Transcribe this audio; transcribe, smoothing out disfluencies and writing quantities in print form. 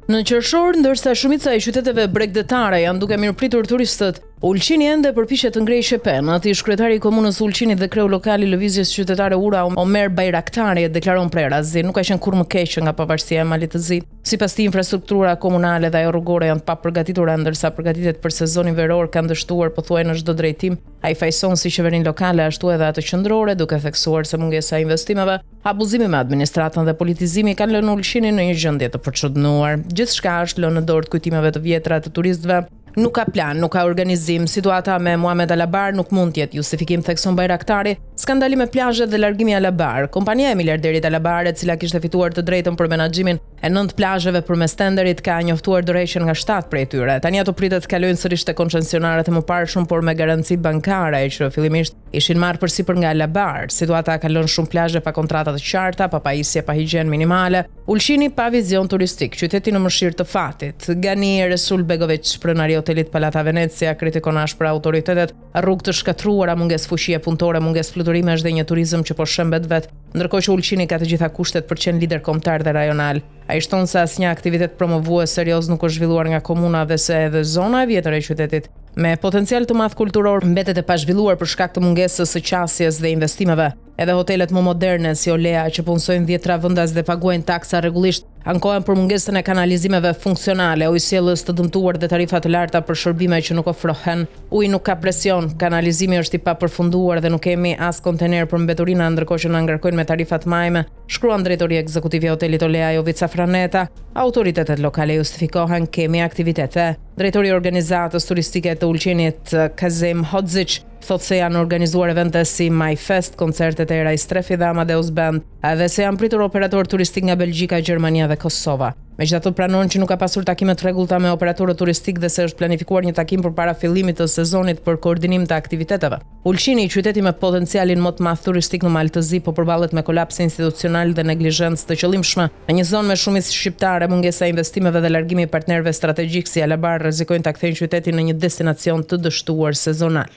Në qershor, ndërsa shumica e qyteteve bregdetare janë duke mirëpritur turistët, Ulqini ende përpiqet të ngrejë shepenat. Ish kryetari i komunës Ulqinit dhe kreu lokal i lëvizjes qytetare Ura, Omer Bajraktari, deklaron prerazi, nuk ka qenë kurrë më keq nga pavarësia e malit të zi. Sipas tij, infrastruktura komunale dhe ajo rrugore janë të papërgatitura, ndërsa përgatitjet për sezonin veror kanë dështuar pothuaj në çdo drejtim. Ai fajson si qeverinë lokale ashtu edhe atë qendrore, duke theksuar se mungesa e investimeve, abuzimi me administratën dhe politizimi kanë lënë Ulqinin në një gjendje të përçudnuar. Gjithçka është lënë në dorë të kujtimeve të vjetra të turistëve. Nuk ka plan, nuk ka organizim. Situata me Muhamet Alabar nuk mund të jetë justifikim, thekson Bajraktari. Skandali me plazhet dhe largimi Alabar. Kompania e miliarderit Alabar, e cila kishte fituar të drejtën për menaxhimin e 9 plazheve përmes tenderit, ka njoftuar dorëheqjen nga 7 prej tyre. Tani ato pritet të kalojnë sërish te koncesionarët e mëparshëm, por me garanci bankare që fillimisht ishin marrë përsipër nga Alabar. Situata ka lënë shumë plazhe pa kontrata të qarta, pa pajisje, pa higjen minimale. Ulqini pa vizion turistik, qyteti në mëshirë të fatit. Gani Resul Begovic, pronari i hotelit Palata Venezia, kritikon ashpër autoritetet, rrugë të shkatruara, mungesë fuqie punëtore, mungesë fluturimesh dhe një turizëm që po shembet vet, ndërkohë që Ulqini ka të gjitha kushtet për të qenë lider kombëtar dhe rajonal. Ai shton se asnjë aktivitet promovues serioz nuk është zhvilluar nga komuna dhe se edhe zona e vjetër e qytetit, me potencial të madh kulturor, mbetet e pazhvilluar për shkak të mungesës së qasjes dhe investimeve. Edhe hotelet më moderne si Olea, që punësojnë 10 vendas dhe paguajnë taksa rregullisht, ankohen për mungesën e kanalizimeve funksionale, ujësjellës të dëmtuar dhe tarifa të larta për shërbime që nuk ofrohen. Uji nuk ka presion, kanalizimi është i papërfunduar dhe nuk kemi as kontener për mbeturina, ndërkohë që na ngarkojnë me tarifa të majme, shkruan drejtori ekzekutiv i hotelit Olea Jovica Franeta. Autoritetet lokale justifikohen kemi aktivitete. Drejtori i organizatës turistike të Ulqinit, Kazim Hodzic, thotë se janë organizuar evente si My Fest, koncertet e Era Istrefi dhe Amadeus Band, edhe se janë pritur operator turistik nga Belgjika, Gjermania dhe Kosova. Megjithatë pranon që nuk ka pasur takime të rregullta me operatorët turistik dhe se është planifikuar një takim përpara fillimit të sezonit për koordinim të aktiviteteve. Ulqini, qyteti me potencialin më të madh turistik në Mal të Zi, po përballet me kolaps institucional dhe neglizhencë të qëllimshme. Në një zonë me shumicë shqiptare, mungesa e investimeve dhe largimi i partnerëve strategjik si Alabar rrezikojnë ta kthejnë qytetin në një destinacion të dështuar sezonal.